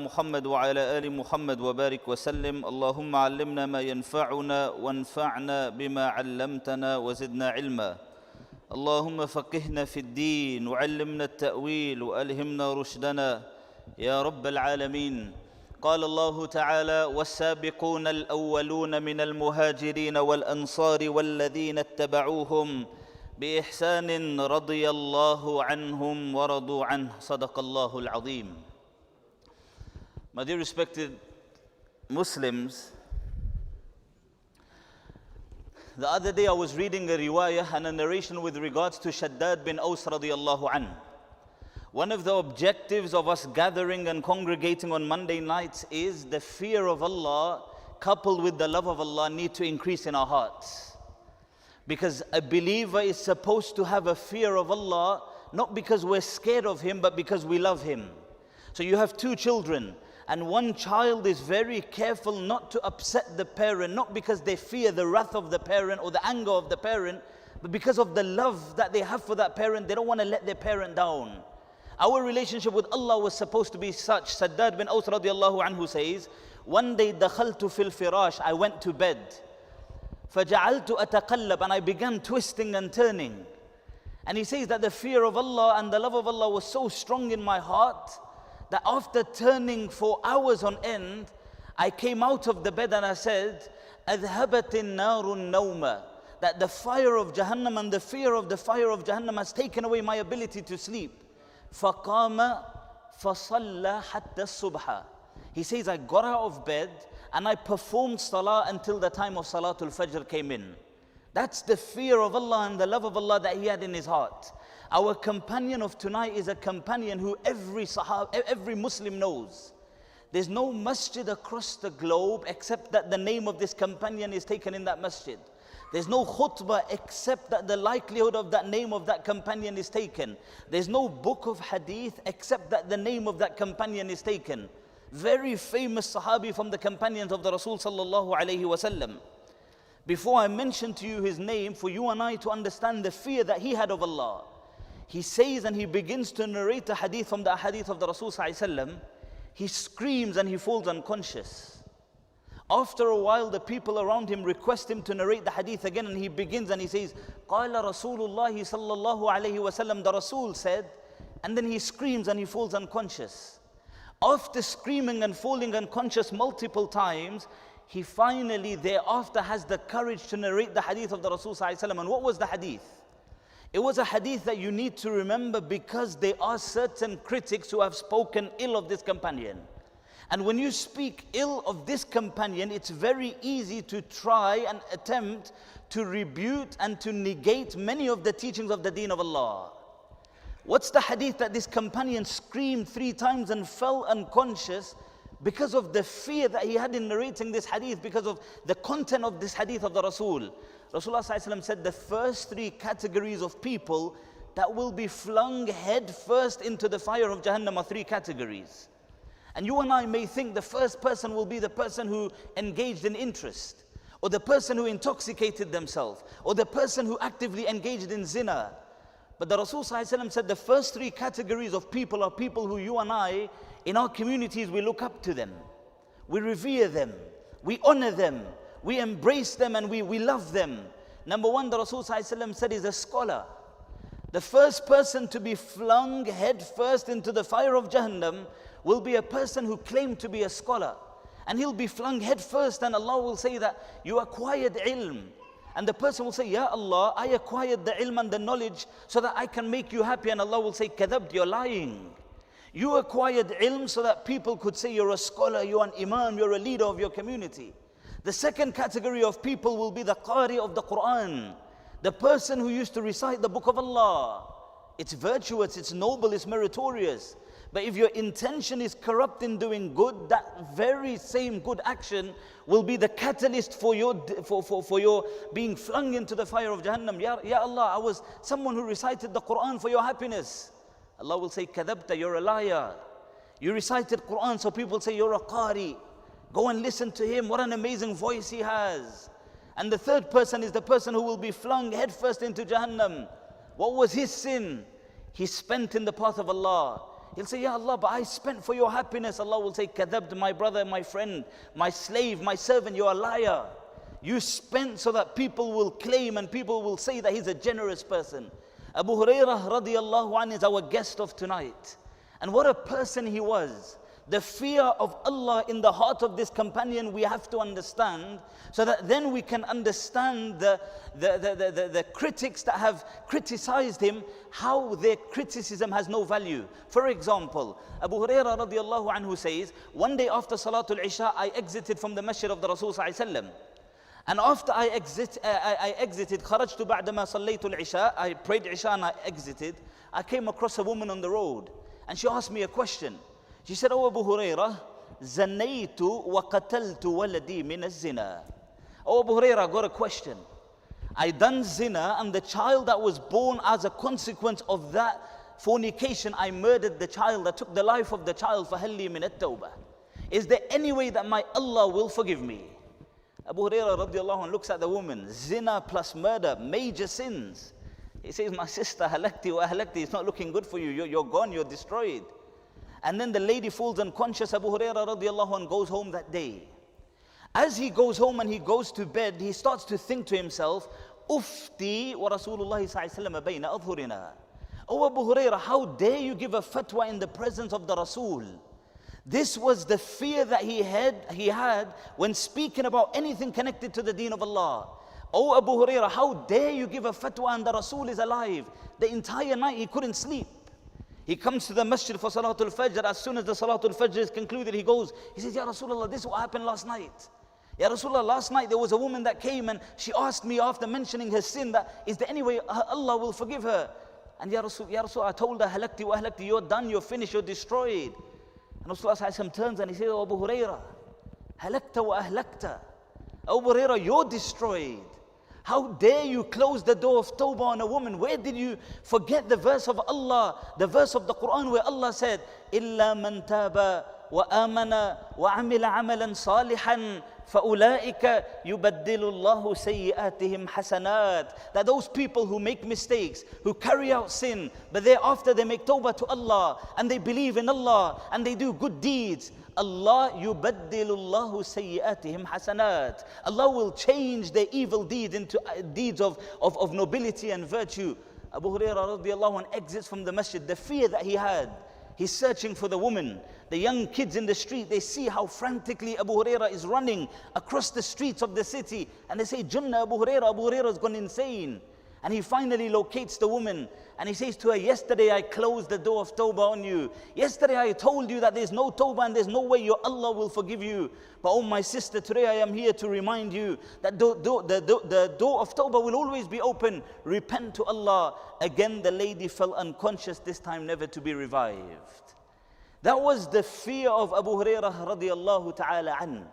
محمد وعلى آل محمد وبارك وسلم اللهم علمنا ما ينفعنا وانفعنا بما علمتنا وزدنا علما اللهم فقهنا في الدين وعلمنا التأويل وألهمنا رشدنا يا رب العالمين. قال الله تعالى: والسابقون الأولون من المهاجرين والأنصار والذين اتبعوهم بإحسان رضي الله عنهم ورضوا عنه. صدق الله العظيم. My dear respected Muslims, the other day I was reading a riwayah and a narration with regards to Shaddad bin Aus radiyallahu anhu. One of the objectives of us gathering and congregating on Monday nights is the fear of Allah coupled with the love of Allah need to increase in our hearts. Because a believer is supposed to have a fear of Allah, not because we're scared of Him, but because we love Him. So you have two children, and one child is very careful not to upset the parent, not because they fear the wrath of the parent or the anger of the parent, but because of the love that they have for that parent. They don't want to let their parent down. Our relationship with Allah was supposed to be such. Shaddad bin Aus radiallahu anhu says, one day dakhaltu fil firash, I went to bed. فَجَعَلْتُ أَتَقَلَّبْ, and I began twisting and turning. And he says that the fear of Allah and the love of Allah was so strong in my heart that after turning for hours on end, I came out of the bed and I said, أَذْهَبَتِ النَّارُ النَّوْمَ, that the fire of Jahannam and the fear of the fire of Jahannam has taken away my ability to sleep. فَقَامَ فَصَلَّى حَتَّى الصُّبْحَ. He says, I got out of bed and I performed salah until the time of Salatul Fajr came in. That's the fear of Allah and the love of Allah that he had in his heart. Our companion of tonight is a companion who every Muslim knows. There's no masjid across the globe except that the name of this companion is taken in that masjid. There's no khutbah except that the likelihood of that name of that companion is taken. There's no book of hadith except that the name of that companion is taken. Very famous sahabi from the companions of the Rasul sallallahu alayhi wasallam. Before I mention to you his name, for you and I to understand the fear that he had of Allah, he says, and he begins to narrate a hadith from the hadith of the Rasul sallallahu alayhi wasallam. He screams and he falls unconscious. After a while, the people around him request him to narrate the hadith again, and he begins and he says, قَالَ رَسُولُ اللَّهِ صَلَّى اللَّهُ عَلَيْهِ وَسَلَّمَ, the Rasul said, and then he screams and he falls unconscious. After screaming and falling unconscious multiple times, he finally thereafter has the courage to narrate the hadith of the Rasul sallallahu alaihi wasallam. And what was the hadith? It was a hadith that you need to remember because there are certain critics who have spoken ill of this companion. And when you speak ill of this companion, it's very easy to try and attempt to rebuke and to negate many of the teachings of the deen of Allah. What's the hadith that this companion screamed 3 times and fell unconscious because of the fear that he had in narrating this hadith, because of the content of this hadith of the Rasul? Rasulullah ﷺ said the first 3 categories of people that will be flung head first into the fire of Jahannam are 3 categories. And you and I may think the first person will be the person who engaged in interest, or the person who intoxicated themselves, or the person who actively engaged in zina. But the Rasul ﷺ said the first 3 categories of people are people who you and I, in our communities, we look up to them. We revere them. We honor them. We embrace them and we love them. Number 1, the Rasul ﷺ said, is a scholar. The first person to be flung head first into the fire of Jahannam will be a person who claimed to be a scholar. And he'll be flung head first, and Allah will say that you acquired ilm. And the person will say, Ya Allah, I acquired the ilm and the knowledge so that I can make you happy. And Allah will say, Kadhabd, you're lying. You acquired ilm so that people could say you're a scholar, you're an imam, you're a leader of your community. The second category of people will be the qari of the Quran. The person who used to recite the book of Allah. It's virtuous, it's noble, it's meritorious. But if your intention is corrupt in doing good, that very same good action will be the catalyst for your being flung into the fire of Jahannam. Ya Allah, I was someone who recited the Quran for your happiness. Allah will say, Kadhabta, you're a liar. You recited Quran so people say you're a qari. Go and listen to him, what an amazing voice he has. And the third person is the person who will be flung headfirst into Jahannam. What was his sin? He spent in the path of Allah. He'll say, Ya Allah, but I spent for your happiness. Allah will say, Kadhabd, my brother, my friend, my slave, my servant, you're a liar. You spent so that people will claim and people will say that he's a generous person. Abu Hurairah radiallahu anhu is our guest of tonight. And what a person he was. The fear of Allah in the heart of this companion we have to understand, so that then we can understand the critics that have criticized him, how their criticism has no value. For example, Abu Hurairah radiallahu anhu says, one day after Salatul Isha, I exited from the masjid of the Rasul sallallahu alaihi wasallam. And after I exited, خرجت بعدما صليت العشاء, I prayed Isha and I exited, I came across a woman on the road and she asked me a question. She said, Oh Abu Hurairah, زنيت وقتلت ولدي من الزنا. Oh Abu Hurairah, I got a question. I done zina and the child that was born as a consequence of that fornication, I murdered the child, I took the life of the child. فهل لي من التوبة. Is there any way that my Allah will forgive me? Abu Hurairah radiallahu anh looks at the woman, zina plus murder, major sins. He says, my sister, halakti wa halakti, it's not looking good for you, you're gone, you're destroyed. And then the lady falls unconscious. Abu Hurairah radiallahu anh goes home that day. As he goes home and he goes to bed, he starts to think to himself, Ufti wa Rasulullah sallallahu alayhi wa sallam. Oh Abu Hurairah, how dare you give a fatwa in the presence of the Rasul? This was the fear that he had when speaking about anything connected to the deen of Allah. Oh Abu Hurairah, how dare you give a fatwa and the Rasul is alive? The entire night he couldn't sleep. He comes to the masjid for Salatul Fajr. As soon as the Salatul Fajr is concluded, he says, Ya Rasulullah, this is what happened last night. Ya Rasulullah, last night there was a woman that came and she asked me after mentioning her sin that, is there any way Allah will forgive her? And Ya Rasulullah, I told her, halakti wa halakti, you're done, you're finished, you're destroyed. And Rasulullah turns and he says, oh Abu Hurairah, halakta wa ahlakta. Abu Hurairah, you're destroyed. How dare you close the door of tawbah on a woman? Where did you forget the verse of Allah, the verse of the Quran where Allah said, إِلَّا مَنْ تَابَ وَآمَنَ وَعَمِلَ عَمَلًا صَالِحًا فَأُولَٰئِكَ يُبَدِّلُ اللَّهُ سَيِّئَاتِهِمْ حَسَنَاتٍ. That those people who make mistakes, who carry out sin, but thereafter they make tawbah to Allah, and they believe in Allah, and they do good deeds, Allah yubaddilullahu sayyi'atihim hasanat. Allah will change their evil deeds into deeds of nobility and virtue. Abu Hurairah radiallahu anh exits from the masjid. The fear that he had, he's searching for the woman. The young kids in the street, they see how frantically Abu Hurairah is running across the streets of the city. And they say, Junna Abu Hurairah has gone insane. And he finally locates the woman and he says to her, yesterday I closed the door of tawbah on you. Yesterday I told you that there's no tawbah and there's no way your Allah will forgive you. But oh my sister, today I am here to remind you that the door of tawbah will always be open. Repent to Allah. Again the lady fell unconscious, this time never to be revived. That was the fear of Abu Hurairah radiallahu ta'ala an.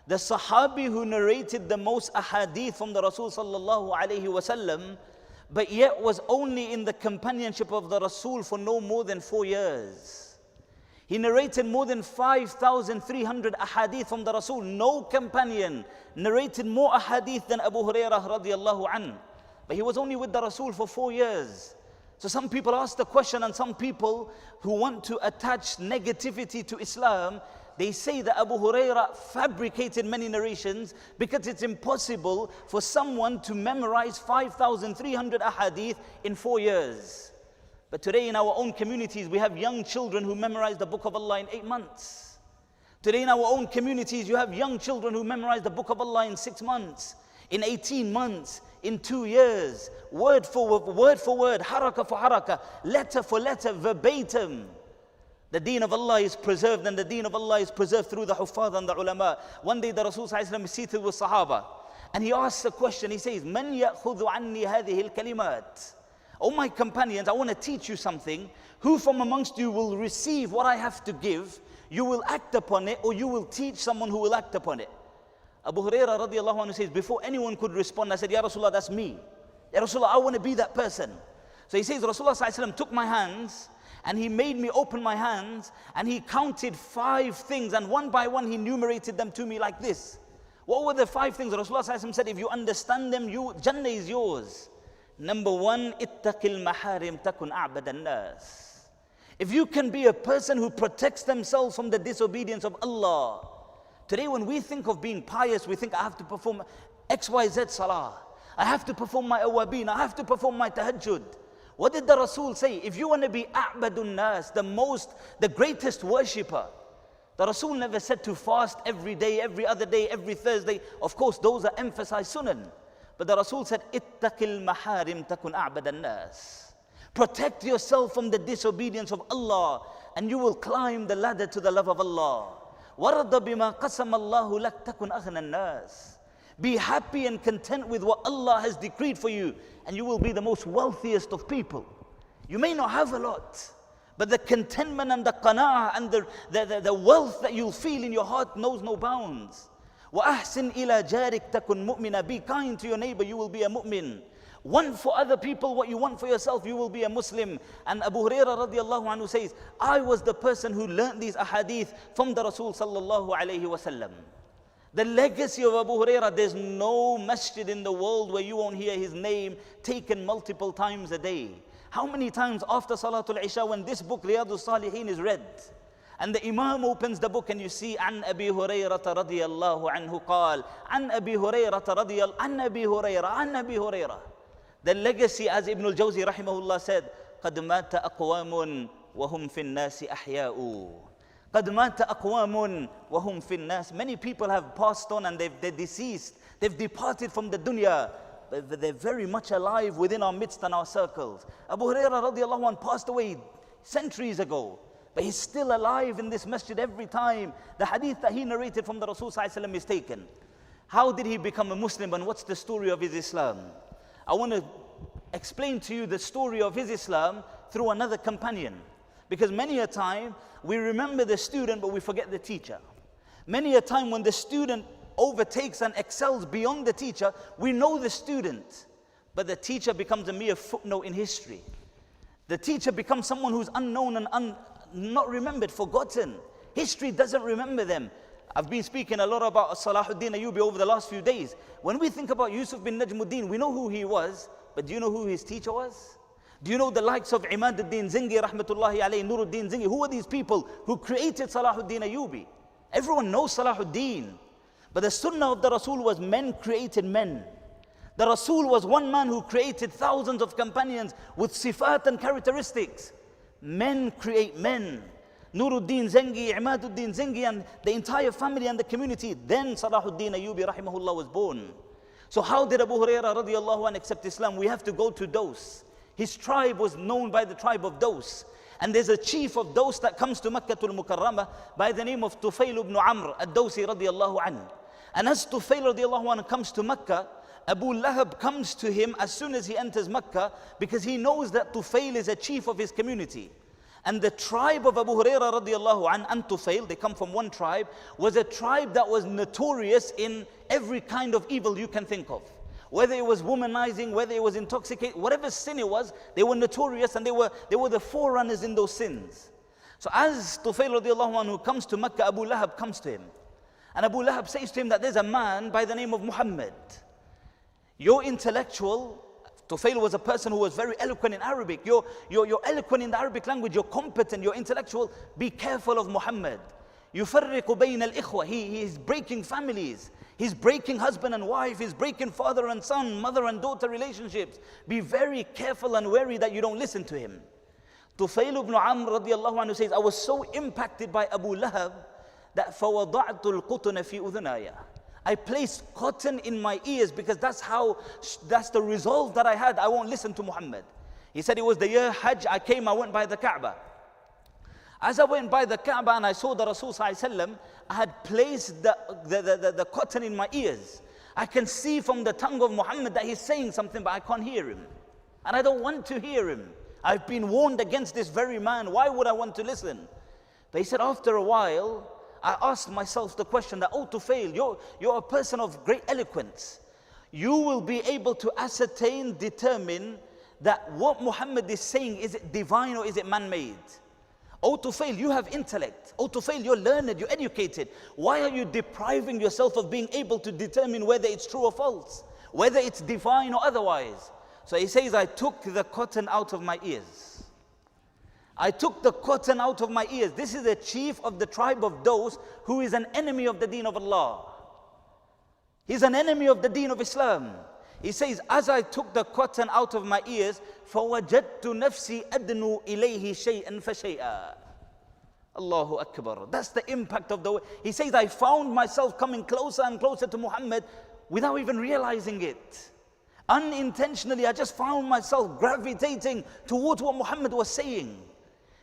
The Sahabi who narrated the most ahadith from the Rasul sallallahu alayhi wasallam, but yet was only in the companionship of the Rasul for no more than 4 years. He narrated more than 5,300 ahadith from the Rasul. No companion narrated more ahadith than Abu Hurairah radiallahu anhu. But he was only with the Rasul for 4 years. So some people ask the question, and some people who want to attach negativity to Islam, they say that Abu Hurairah fabricated many narrations because it's impossible for someone to memorize 5,300 ahadith in 4 years. But today in our own communities, we have young children who memorize the book of Allah in 8 months. Today in our own communities, you have young children who memorize the book of Allah in 6 months, in 18 months, in 2 years, word for word, haraka for haraka, letter for letter, verbatim. The deen of Allah is preserved, and the deen of Allah is preserved through the huffaz and the ulama. One day the Rasul sallallahu alaihi wasallam is seated with Sahaba, and he asks a question. He says, Man ya'khudhu anni hadhihi al-kalimat? Oh my companions, I want to teach you something. Who from amongst you will receive what I have to give? You will act upon it, or you will teach someone who will act upon it. Abu Hurairah radiallahu anhu says, before anyone could respond, I said, Ya Rasulullah, that's me. Ya Rasulullah, I want to be that person. So he says, Rasulullah sallallahu alaihi wasallam took my hands, and he made me open my hands, and he counted 5 things, and one by one he enumerated them to me like this. What were the 5 things? Rasulullah sallallahu alaihi wasallam said, if you understand them, Jannah is yours. Number 1, ittaqil maharim takun a'bad an-nas. if you can be a person who protects themselves from the disobedience of Allah. Today when we think of being pious, we think I have to perform XYZ salah. I have to perform my awabin. I have to perform my tahajjud. What did the Rasul say? If you want to be a'badun nas, the greatest worshipper, the Rasul never said to fast every day, every other day, every Thursday. Of course, those are emphasized sunan. But the Rasul said, ittaqil maharim takun a'badan nas. Protect yourself from the disobedience of Allah, and you will climb the ladder to the love of Allah. وَرَضَ بِمَا قَسَمَ اللَّهُ لَكْ تَكُنْ أَغْنَى النَّاسِ. Be happy and content with what Allah has decreed for you, and you will be the most wealthiest of people. You may not have a lot, but the contentment and the qana'ah and the wealth that you'll feel in your heart knows no bounds. وَأَحْسِنْ إِلَى جَارِكْ تَكُنْ مُؤْمِنًا. Be kind to your neighbor, you will be a mu'min. Want for other people what you want for yourself, you will be a Muslim. And Abu Hurairah radiallahu anhu says, I was the person who learned these ahadith from the Rasul sallallahu alayhi wasallam. The legacy of Abu Hurairah, there's no masjid in the world where you won't hear his name taken multiple times a day. How many times after Salatul Isha when this book Riyadus Salihin is read, and the Imam opens the book and you see An Abi Hurairah radiyallahu anhu qal, An Abi Hurairah radiyallahu, An Abi Hurairah, An Abi Hurairah. The legacy, as Ibn al-Jawzi rahimahullah said, قَدْ مَاتَ أَقْوَامٌ وَهُمْ فِي النَّاسِ أَحْيَاءُ. قَدْ مَاتَ أَقْوَامٌ وَهُمْ فِي النَّاسِ. Many people have passed on and they're deceased. They've departed from the dunya. But they're very much alive within our midst and our circles. Abu Hurairah radiallahu anhu passed away centuries ago. But he's still alive in this masjid every time the hadith that he narrated from the Rasul sallallahu alaihi wasallam is taken. How did he become a Muslim and what's the story of his Islam? I want to explain to you the story of his Islam through another companion. Because many a time, we remember the student, but we forget the teacher. Many a time when the student overtakes and excels beyond the teacher, we know the student, but the teacher becomes a mere footnote in history. The teacher becomes someone who's unknown and not remembered, forgotten. History doesn't remember them. I've been speaking a lot about Salahuddin Ayyubi over the last few days. When we think about Yusuf bin Najmuddin, we know who he was, but do you know who his teacher was? Do you know the likes of Imaduddin Zingi, rahmatullahi alayhi, Nuruddin Zingi? Who are these people who created Salahuddin Ayyubi? Everyone knows Salahuddin. But the sunnah of the Rasul was men created men. The Rasul was one man who created thousands of companions with sifat and characteristics. Men create men. Nuruddin Zengi, Imaduddin Zengi, and the entire family and the community. Then Salahuddin Ayyubi rahimahullah was born. So how did Abu Hurairah radiallahu anh accept Islam? We have to go to Daws. His tribe was known by the tribe of Daws. And there's a chief of Daws that comes to Makkah al-Mukarramah by the name of Tufail ibn Amr ad-Dawsi radiallahu anh. And as Tufail radiallahu anh comes to Makkah, Abu Lahab comes to him as soon as he enters Makkah because he knows that Tufail is a chief of his community. And the tribe of Abu Hurairah radiallahu anh and Tufail, they come from one tribe, was a tribe that was notorious in every kind of evil you can think of. Whether it was womanizing, whether it was intoxicating, whatever sin it was, they were notorious and they were the forerunners in those sins. So as Tufail radiallahu anhu comes to Makkah, Abu Lahab comes to him. And Abu Lahab says to him that there's a man by the name of Muhammad. You're intellectual. Tufail was a person who was very eloquent in Arabic. You're eloquent in the Arabic language. You're competent. You're intellectual. Be careful of Muhammad. يُفَرِّقُ بَيْنَ الْإِخْوَةِ. He is breaking families. He's breaking husband and wife. He's breaking father and son, mother and daughter relationships. Be very careful and wary that you don't listen to him. Tufail ibn Amr radiallahu anhu says, I was so impacted by Abu Lahab that فَوَضَعْتُ الْقُطُنَ فِي أُذُنَايَ. I placed cotton in my ears because that's the resolve that I had. I won't listen to Muhammad. He said it was the year Hajj. I came, I went by the Kaaba. As I went by the Kaaba and I saw the Rasul sallallahu alaihi wasallam, I had placed the cotton in my ears. I can see from the tongue of Muhammad that he's saying something, but I can't hear him. And I don't want to hear him. I've been warned against this very man. Why would I want to listen? But he said, after a while, I asked myself the question that, oh, Tufail, you're a person of great eloquence. You will be able to determine that what Muhammad is saying, is it divine or is it man-made? Oh, Tufail, you have intellect. Oh, Tufail, you're learned, you're educated. Why are you depriving yourself of being able to determine whether it's true or false? Whether it's divine or otherwise? So he says, I took the cotton out of my ears. I took the cotton out of my ears. This is the chief of the tribe of those who is an enemy of the deen of Allah. He's an enemy of the deen of Islam. He says, as I took the cotton out of my ears, فَوَجَدْتُ نَفْسِي أَدْنُ إِلَيْهِ شَيْئًا فَشَيْئًا. Allahu Akbar. That's the impact of the way. He says, I found myself coming closer and closer to Muhammad without even realizing it. Unintentionally, I just found myself gravitating towards what Muhammad was saying.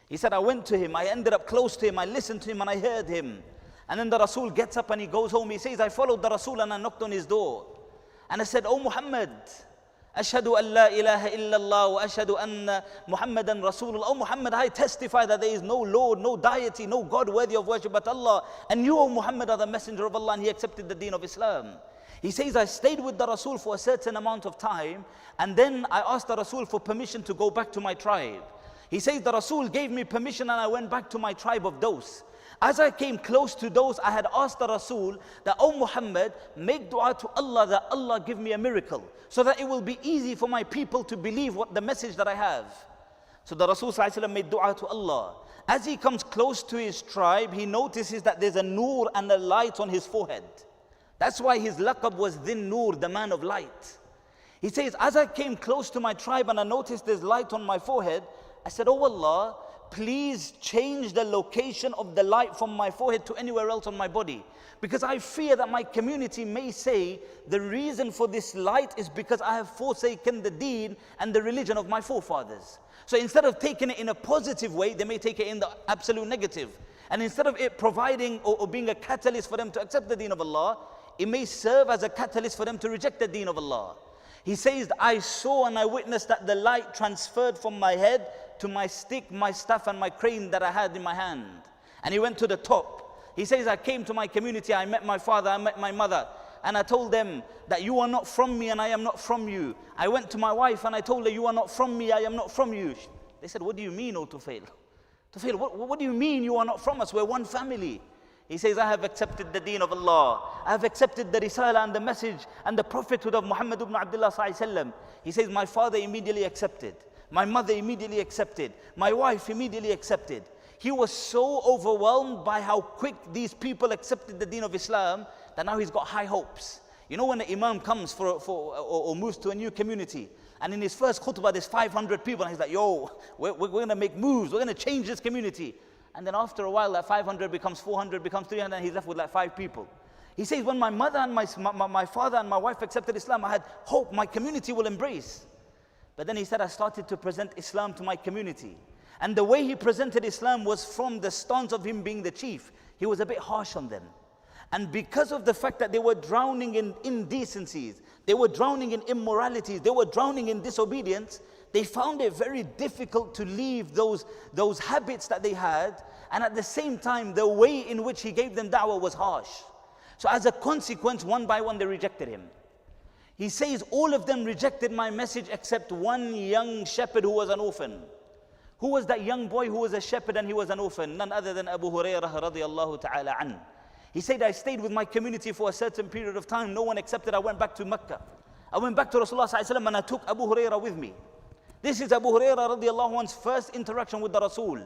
He said, I went to him, I ended up close to him, I listened to him and I heard him. And then the Rasul gets up and he goes home. He says, I followed the Rasul and I knocked on his door. And I said, oh Muhammad, Ashhadu an la ilaha illallah wa ashhadu anna Muhammadan Rasulullah. Oh Muhammad, I testify that there is no Lord, no deity, no God worthy of worship but Allah. And you, O Muhammad, are the messenger of Allah. And he accepted the deen of Islam. He says, I stayed with the Rasul for a certain amount of time. And then I asked the Rasul for permission to go back to my tribe. He says, the Rasul gave me permission and I went back to my tribe of those. As I came close to those, I had asked the Rasul that, oh Muhammad, make dua to Allah that Allah give me a miracle, so that it will be easy for my people to believe what the message that I have. So the Rasul ﷺ made dua to Allah. As he comes close to his tribe, he notices that there's a nur and a light on his forehead. That's why his laqab was Dhin Nur, the man of light. He says, as I came close to my tribe and I noticed there's light on my forehead, I said, oh Allah, please change the location of the light from my forehead to anywhere else on my body. Because I fear that my community may say the reason for this light is because I have forsaken the deen and the religion of my forefathers. So instead of taking it in a positive way, they may take it in the absolute negative. And instead of it providing or being a catalyst for them to accept the deen of Allah, it may serve as a catalyst for them to reject the deen of Allah. He says, I saw and I witnessed that the light transferred from my head to my stick, my staff and my crane that I had in my hand. And he went to the top. He says, I came to my community, I met my father, I met my mother, and I told them that you are not from me and I am not from you. I went to my wife and I told her, you are not from me, I am not from you. They said, what do you mean, O Tufail? Tufail, what do you mean you are not from us? We're one family. He says, I have accepted the deen of Allah. I have accepted the risala and the message and the prophethood of Muhammad ibn Abdullah sallallahu alaihi wasallam. He says, my father immediately accepted. My mother immediately accepted. My wife immediately accepted. He was so overwhelmed by how quick these people accepted the deen of Islam that now he's got high hopes. You know when the imam comes or moves to a new community, and in his first khutbah there's 500 people, and he's like, yo, we're going to make moves, we're going to change this community. And then after a while, that 500 becomes 400, becomes 300, and he's left with like 5 people. He says, when my mother and my father and my wife accepted Islam, I had hope my community will embrace. But then he said, I started to present Islam to my community. And the way he presented Islam was from the stance of him being the chief. He was a bit harsh on them. And because of the fact that they were drowning in indecencies, they were drowning in immoralities, they were drowning in disobedience, they found it very difficult to leave those habits that they had. And at the same time, the way in which he gave them da'wah was harsh. So as a consequence, one by one, they rejected him. He says, all of them rejected my message except one young shepherd who was an orphan. Who was that young boy who was a shepherd and he was an orphan? None other than Abu Hurairah radiyallahu ta'ala an. He said, I stayed with my community for a certain period of time. No one accepted. I went back to Mecca. I went back to Rasulullah sallallahu alaihi wasallam and I took Abu Hurairah with me. This is Abu Hurairah radiyallahu anhu's first interaction with the Rasul.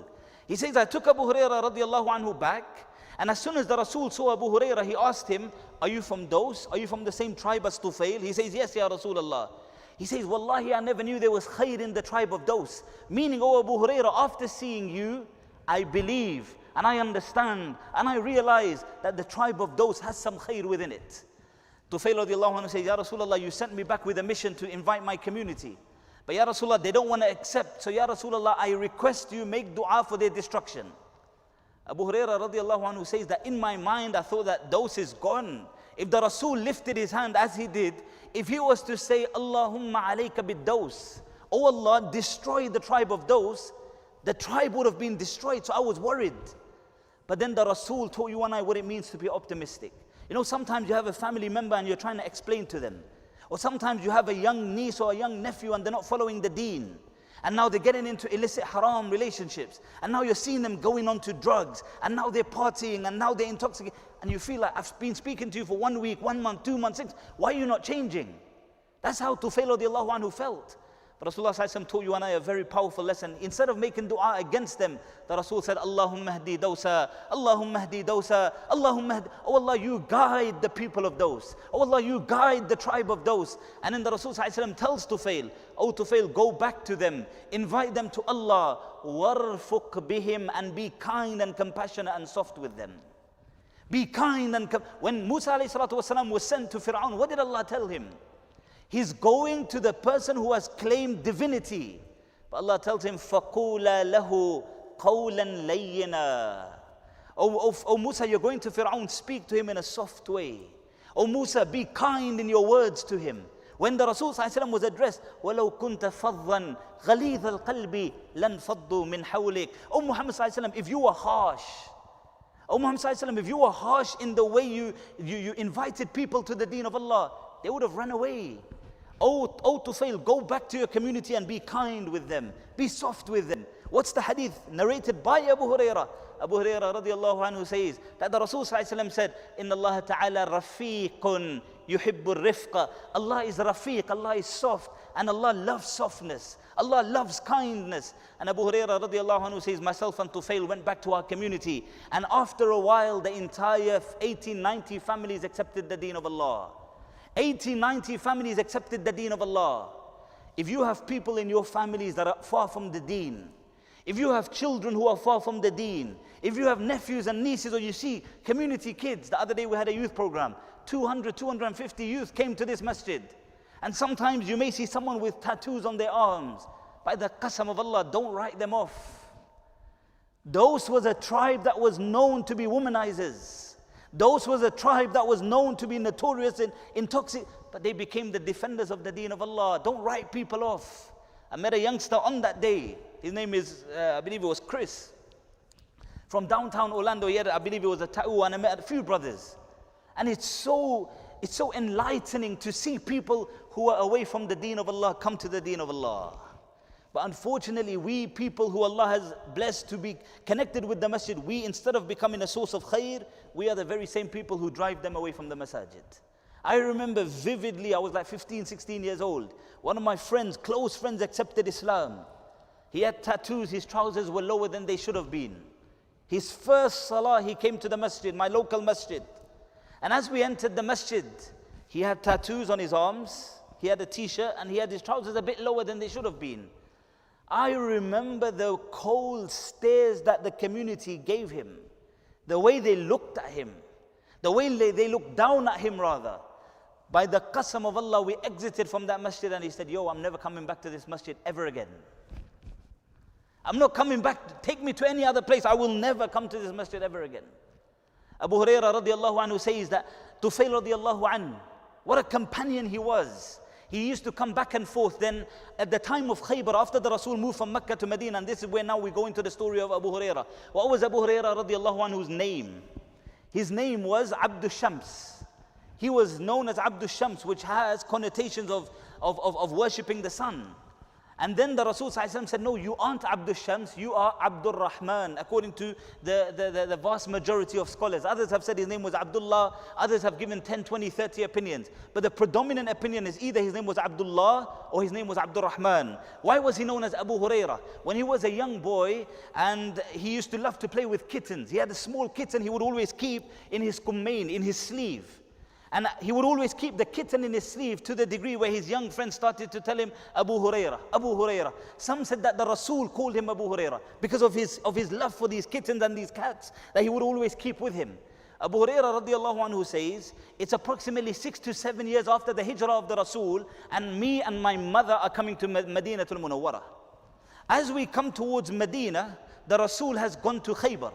He says, I took Abu Hurairah radiyallahu anhu back. And as soon as the Rasul saw Abu Hurairah, he asked him, are you from Daws? Are you from the same tribe as Tufail? He says, yes, Ya Rasulullah. He says, Wallahi, I never knew there was khair in the tribe of Daws. Meaning, oh Abu Hurairah, after seeing you, I believe and I understand and I realize that the tribe of Daws has some khair within it. Tufail radiallahu anhu says, Ya Rasulullah, you sent me back with a mission to invite my community. But Ya Rasulullah, they don't want to accept. So Ya Rasulullah, I request you make dua for their destruction. Abu Hurairah radiallahu anhu says that in my mind, I thought that Daws is gone. If the Rasul lifted his hand as he did, if he was to say, Allahumma alayka bid Daws, oh Allah, destroy the tribe of Daws, the tribe would have been destroyed. So I was worried. But then the Rasul told you and I what it means to be optimistic. You know, sometimes you have a family member and you're trying to explain to them. Or sometimes you have a young niece or a young nephew and they're not following the deen. And now they're getting into illicit haram relationships. And now you're seeing them going on to drugs. And now they're partying and now they're intoxicated. And you feel like, I've been speaking to you for 1 week, 1 month, 2 months, 6. Why are you not changing? That's how Tufail radiallahu anhu felt. But Rasulullah ﷺ taught you and I a very powerful lesson. Instead of making dua against them, the Rasul said, Allahumma hdi dawsa, Allahumma hdi dawsa, Allahumma hdi. Oh Allah, you guide the people of those. Oh Allah, you guide the tribe of those. And then the Rasul ﷺ tells Tufail, oh Tufail, go back to them, invite them to Allah, warfuq bihim, and be kind and compassionate and soft with them. Be kind and when Musa ﷺ was sent to Fir'aun, what did Allah tell him? He's going to the person who has claimed divinity. But Allah tells him, فَقُولَا لَهُ قَوْلًا لَيِّنًا. Oh Musa, you're going to Fir'aun, speak to him in a soft way. Oh Musa, be kind in your words to him. When the Rasul ﷺ was addressed, وَلَوْ كُنْتَ فَضًّا غَلِيظَ الْقَلْبِ لَنْفَضُّوا مِنْ حَوْلِكَ. Oh Muhammad ﷺ, if you were harsh, oh Muhammad ﷺ, if you were harsh in the way you invited people to the deen of Allah, they would have run away. Oh Tufail, go back to your community and be kind with them. Be soft with them. What's the hadith narrated by Abu Hurairah? Abu Hurairah radiallahu anhu says that the Rasul said, Inna Allah ta'ala rafiqun yuhibbur rifqa. Allah is rafiq, Allah is soft, and Allah loves softness. Allah loves kindness. And Abu Hurairah radiallahu anhu says, myself and Tufail went back to our community, and after a while the entire 80-90 families accepted the deen of Allah. 80-90 families accepted the deen of Allah. If you have people in your families that are far from the deen, if you have children who are far from the deen, if you have nephews and nieces, or you see community kids, the other day we had a youth program, 250 youth came to this masjid. And sometimes you may see someone with tattoos on their arms. By the qasam of Allah, don't write them off. Those was a tribe that was known to be womanizers. Those was a tribe that was known to be notorious in intoxic, but they became the defenders of the deen of Allah. Don't write people off. I met a youngster on that day. His name is, I believe it was Chris. From downtown Orlando, he had, I believe it was a tattoo, and I met a few brothers. And it's so enlightening to see people who are away from the deen of Allah come to the deen of Allah. But unfortunately, we people who Allah has blessed to be connected with the masjid, we, instead of becoming a source of khair, we are the very same people who drive them away from the masajid. I remember vividly, I was like 15, 16 years old. One of my friends, close friends, accepted Islam. He had tattoos, his trousers were lower than they should have been. His first salah, he came to the masjid, my local masjid. And as we entered the masjid, he had tattoos on his arms, he had a t-shirt, and he had his trousers a bit lower than they should have been. I remember the cold stares that the community gave him, the way they looked at him, the way they looked down at him rather. By the qasam of Allah, we exited from that masjid and he said, yo, I'm never coming back to this masjid ever again. I'm not coming back, take me to any other place, I will never come to this masjid ever again. Abu Hurairah radiallahu anhu says that Tufail radiallahu anhu, what a companion he was. He used to come back and forth. Then at the time of Khaybar, after the Rasul moved from Mecca to Medina, and this is where now we go into the story of Abu Hurairah. What was Abu Hurairah radiallahu anhu's name? His name was Abdul Shams. He was known as Abdul Shams, which has connotations of worshipping the sun. And then the Rasul said, no, you aren't Abdul Shams, you are Abdul Rahman, according to the vast majority of scholars. Others have said his name was Abdullah, others have given 10, 20, 30 opinions. But the predominant opinion is either his name was Abdullah or his name was Abdul Rahman. Why was he known as Abu Hurairah? When he was a young boy and he used to love to play with kittens, he had a small kitten he would always keep in his kummain, in his sleeve. And he would always keep the kitten in his sleeve to the degree where his young friends started to tell him, Abu Hurairah, Abu Hurairah. Some said that the Rasul called him Abu Hurairah because of his love for these kittens and these cats that he would always keep with him. Abu Hurairah radiallahu anhu says, it's approximately 6 to 7 years after the hijrah of the Rasul, and me and my mother are coming to Madinatul Munawwarah. As we come towards Medina, the Rasul has gone to Khaybar.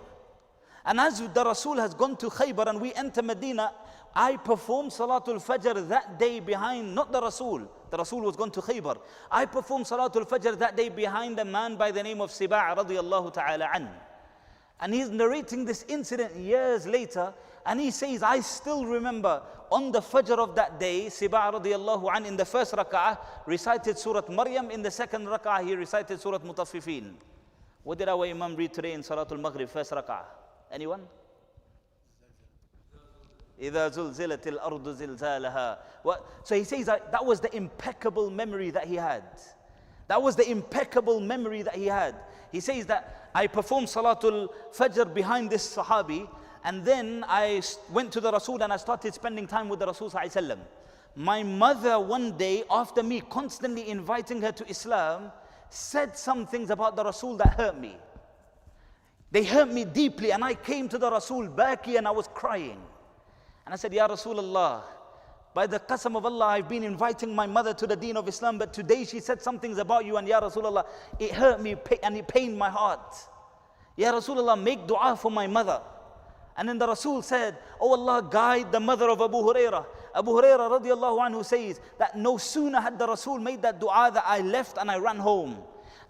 And as the Rasul has gone to Khaybar and we enter Medina, I performed Salatul Fajr that day behind, not the Rasul was gone to Khaybar. I performed Salatul Fajr that day behind a man by the name of Siba' radiallahu ta'ala an. And he's narrating this incident years later, and he says, I still remember on the Fajr of that day, Siba' radiallahu an in the first rak'ah recited Surah Maryam, in the second rak'ah he recited Surah Mutaffifin. What did our Imam read today in Salatul Maghrib, first rak'ah? Anyone? إِذَا زُلْزِلَتِ الْأَرْضُ زِلْزَالَهَا. So he says that was the impeccable memory that he had. That was the impeccable memory that he had. He says that I performed Salatul Fajr behind this Sahabi, and then I went to the Rasul and I started spending time with the Rasul Sallallahu Alaihi Wasallam. My mother one day, after me constantly inviting her to Islam, said some things about the Rasul that hurt me. They hurt me deeply, and I came to the Rasul baki and I was crying. And I said, Ya Rasulullah, by the qasam of Allah, I've been inviting my mother to the deen of Islam, but today she said some things about you, and Ya Rasulullah, it hurt me and it pained my heart. Ya Rasulullah, make dua for my mother. And then the Rasul said, Oh Allah, guide the mother of Abu Hurairah. Abu Hurairah radiallahu anhu says that no sooner had the Rasul made that dua that I left and I ran home.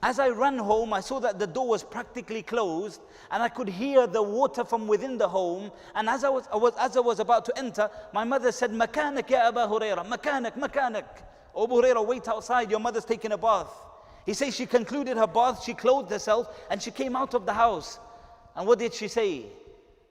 As I ran home, I saw that the door was practically closed, and I could hear the water from within the home. And as I was about to enter, my mother said, Makanak ya Abu Hurairah, Makanak, Makanak. Abu Hurairah, wait outside, your mother's taking a bath. He says she concluded her bath, she clothed herself, and she came out of the house. And what did she say?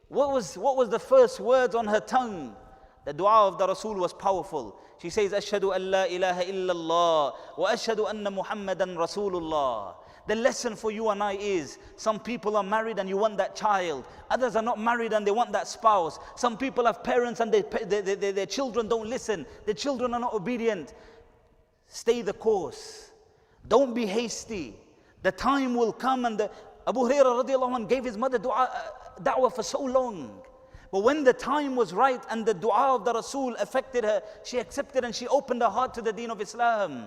What was the first words on her tongue? The dua of the Rasul was powerful. She says, Ashhadu an la ilaha illallah wa ashhadu anna Muhammadan Rasulullah. The lesson for you and I is, some people are married and you want that child. Others are not married and they want that spouse. Some people have parents and their children don't listen. Their children are not obedient. Stay the course. Don't be hasty. The time will come, and Abu Hurairah radiallahu anh gave his mother da'wah for so long. But when the time was right and the dua of the Rasul affected her, she accepted and she opened her heart to the deen of Islam.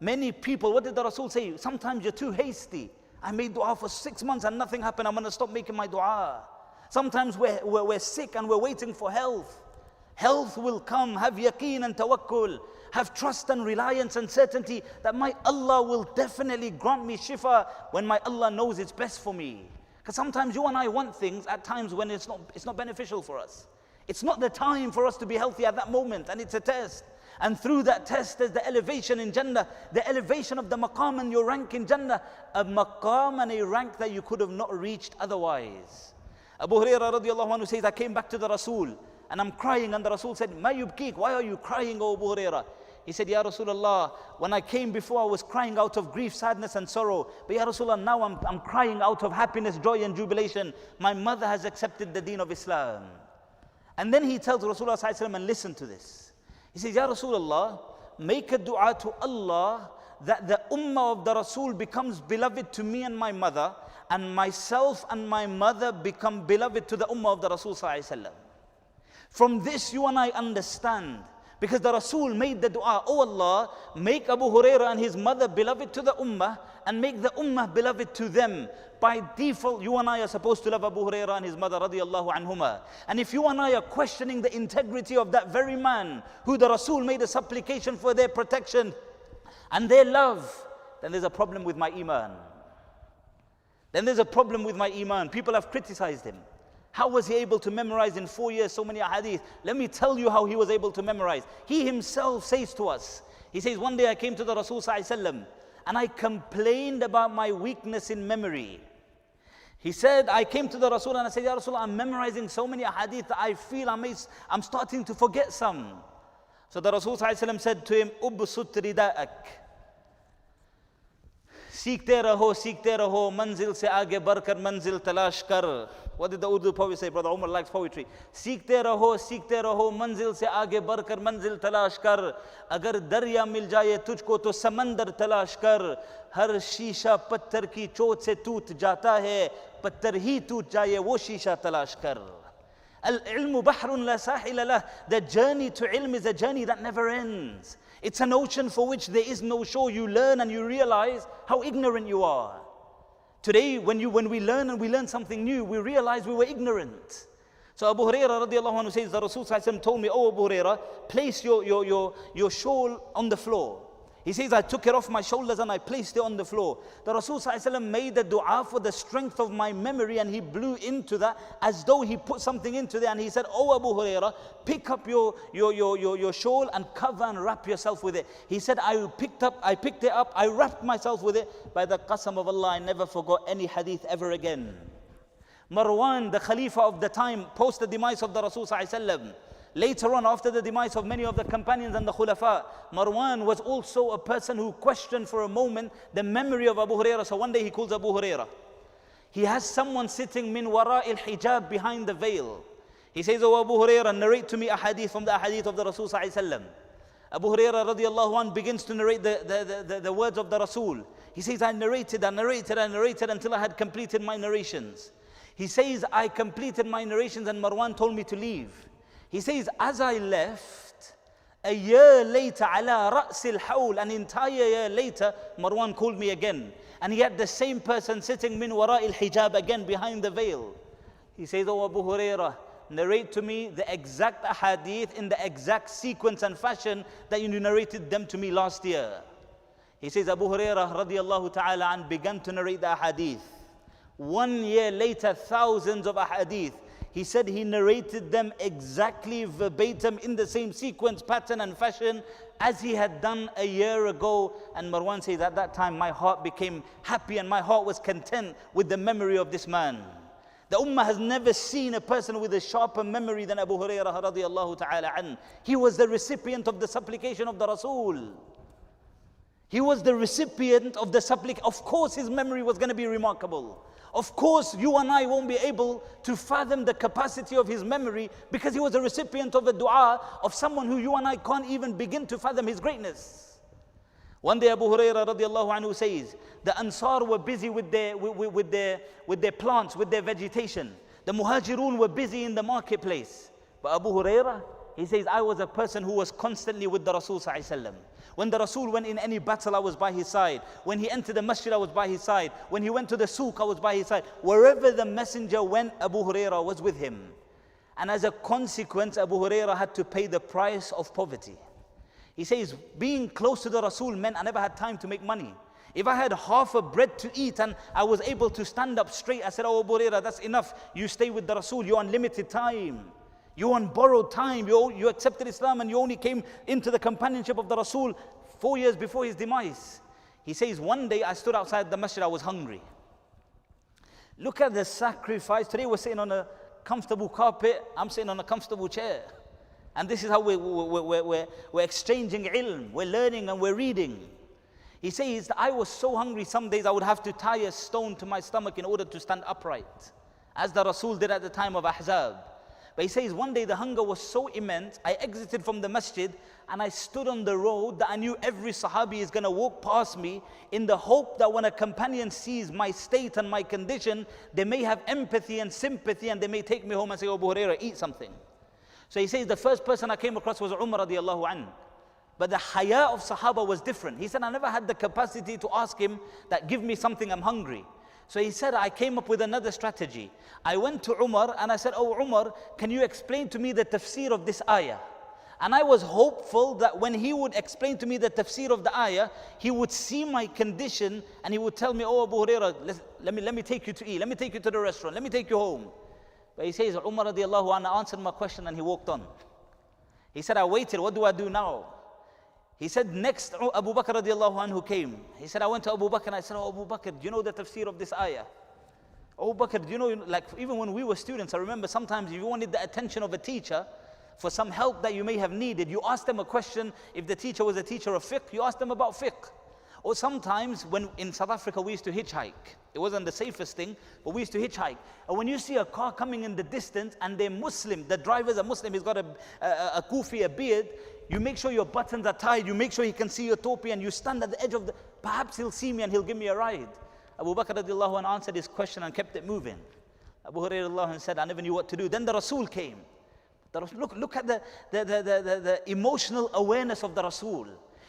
Many people, what did the Rasul say? Sometimes you're too hasty. I made dua for 6 months and nothing happened. I'm going to stop making my dua. Sometimes we're sick and we're waiting for health. Health will come. Have yaqeen and tawakkul. Have trust and reliance and certainty that my Allah will definitely grant me shifa when my Allah knows it's best for me. Because sometimes you and I want things at times when it's not beneficial for us. It's not the time for us to be healthy at that moment, and it's a test. And through that test, there's the elevation in Jannah, the elevation of the maqam and your rank in Jannah, a maqam and a rank that you could have not reached otherwise. Abu Hurairah radiallahu anhu says, I came back to the Rasul and I'm crying, and the Rasul said, Ma yubkik, why are you crying, O Abu Hurairah? He said, Ya Rasulullah, when I came before I was crying out of grief, sadness and sorrow. But Ya Rasulullah, now I'm crying out of happiness, joy and jubilation. My mother has accepted the deen of Islam. And then he tells Rasulullah sallallahu alaihi wasallam, and listen to this. He says, Ya Rasulullah, make a dua to Allah that the ummah of the Rasul becomes beloved to me and my mother, and myself and my mother become beloved to the ummah of the Rasul sallallahu alaihi wasallam. From this you and I understand, because the Rasul made the dua, Oh Allah, make Abu Hurairah and his mother beloved to the ummah, and make the ummah beloved to them. By default, you and I are supposed to love Abu Hurairah and his mother radiallahu anhuma. And if you and I are questioning the integrity of that very man who the Rasul made a supplication for their protection and their love, then there's a problem with my iman. Then there's a problem with my iman. People have criticized him. How was he able to memorize in 4 years so many ahadith? Let me tell you how he was able to memorize. He himself says to us, he says, one day I came to the Rasul sallallahu alaihi wasallam and I complained about my weakness in memory. He said, I came to the Rasul and I said, Ya Rasul, I'm memorizing so many ahadith that I feel I'm starting to forget some. So the Rasul sallallahu alaihi wasallam said to him, Ubsut rida'ak. Seekte raho, manzil se aage barkar manzil talash kar. What did the Urdu poet say? Brother Umar likes poetry. Seekte raho, manzil se aage barkar manzil talash kar. Agar darya mil jaye tujhko to samandar talash kar. Har shisha patthar ki chot se toot jata hai. Patthar hi toot jaye wo shisha talash kar. Al-ilmu bahrun la sahila lah. The journey to ilm is a journey that never ends. It's an ocean for which there is no shore. You learn and you realize how ignorant you are. Today, when we learn and we learn something new, we realize we were ignorant. So Abu Hurairah radiallahu anhu says, the Rasul sallallahu alaihi wasallam told me, Oh Abu Hurairah, place your shawl on the floor. He says, I took it off my shoulders and I placed it on the floor. The Rasul sallallahu alaihi wasallam made a dua for the strength of my memory, and he blew into that as though he put something into there, and he said, Oh Abu Hurairah, pick up your shawl and cover and wrap yourself with it. He said, I picked it up, I wrapped myself with it. By the qasam of Allah, I never forgot any hadith ever again. Marwan, the Khalifa of the time, post the demise of the Rasul ﷺ, later on, after the demise of many of the companions and the Khulafa, Marwan was also a person who questioned for a moment the memory of Abu Hurairah. So one day he calls Abu Hurairah. He has someone sitting min wara'il hijab, behind the veil. He says, "Oh Abu Hurairah, narrate to me a hadith from the hadith of the Rasul ﷺ." Abu Hurairah radiallahu anh begins to narrate the words of the Rasul. He says, I narrated until I had completed my narrations. He says, I completed my narrations and Marwan told me to leave. He says, as I left, a year later, ala ra'sil hawl, an entire year later, Marwan called me again. And he had the same person sitting min wara'il hijab, again behind the veil. He says, oh Abu Hurairah, narrate to me the exact hadith in the exact sequence and fashion that you narrated them to me last year. He says, Abu Hurairah radiallahu ta'ala an began to narrate the hadith. 1 year later, thousands of ahadith. He said he narrated them exactly verbatim in the same sequence, pattern and fashion as he had done a year ago. And Marwan says, at that time my heart became happy and my heart was content with the memory of this man. The Ummah has never seen a person with a sharper memory than Abu Hurairah radiallahu ta'ala an. He was the recipient of the supplication of the Rasul. He was the recipient of the supplication. Of course his memory was going to be remarkable. Of course, you and I won't be able to fathom the capacity of his memory because he was a recipient of a dua of someone who you and I can't even begin to fathom his greatness. One day Abu Hurairah radiallahu anhu says, the Ansar were busy with their plants, with their vegetation. The Muhajirun were busy in the marketplace. But Abu Hurairah, he says, I was a person who was constantly with the Rasul sallallahu alaihi wasallam. When the Rasul went in any battle, I was by his side. When he entered the masjid, I was by his side. When he went to the souk, I was by his side. Wherever the messenger went, Abu Hurairah was with him. And as a consequence, Abu Hurairah had to pay the price of poverty. He says, being close to the Rasul meant I never had time to make money. If I had half a bread to eat and I was able to stand up straight, I said, oh Abu Hurairah, that's enough. You stay with the Rasul, you're on limited time. You're on borrowed time. You accepted Islam and you only came into the companionship of the Rasul 4 years before his demise. He says, one day I stood outside the masjid, I was hungry. Look at the sacrifice. Today we're sitting on a comfortable carpet, I'm sitting on a comfortable chair. And this is how we're exchanging ilm, we're learning and we're reading. He says, I was so hungry, some days I would have to tie a stone to my stomach in order to stand upright, as the Rasul did at the time of Ahzab. But he says, one day the hunger was so immense, I exited from the masjid and I stood on the road that I knew every Sahabi is going to walk past me in the hope that when a companion sees my state and my condition, they may have empathy and sympathy and they may take me home and say, oh, Abu Hurairah, eat something. So he says, the first person I came across was Umar radiallahu anhu. But the haya of Sahaba was different. He said, I never had the capacity to ask him that, give me something, I'm hungry. So he said, I came up with another strategy. I went to Umar and I said, oh Umar, can you explain to me the tafsir of this ayah? And I was hopeful that when he would explain to me the tafsir of the ayah, he would see my condition and he would tell me, oh Abu Hurairah, let me take you to eat, let me take you to the restaurant, let me take you home. But he says, Umar radiallahu anhu answered my question and he walked on. He said, I waited, what do I do now? He said, next Abu Bakr radiallahu anhu came. He said, I went to Abu Bakr and I said, oh Abu Bakr, do you know the tafsir of this ayah? Abu Bakr, do you know, like even when we were students, I remember sometimes if you wanted the attention of a teacher for some help that you may have needed, you asked them a question. If the teacher was a teacher of fiqh, you asked them about fiqh. Or sometimes when in South Africa we used to hitchhike. It wasn't the safest thing, but we used to hitchhike. And when you see a car coming in the distance and they're Muslim, the driver's a Muslim, he's got a kufi, a beard, you make sure your buttons are tied, you make sure he can see your topi and you stand at the edge of the, perhaps he'll see me and he'll give me a ride. Abu Bakr radiallahu anhu answered his question and kept it moving. Abu Hurairah radiallahu anhu said, I never knew what to do. Then the Rasul came. Look at the emotional awareness of the Rasul.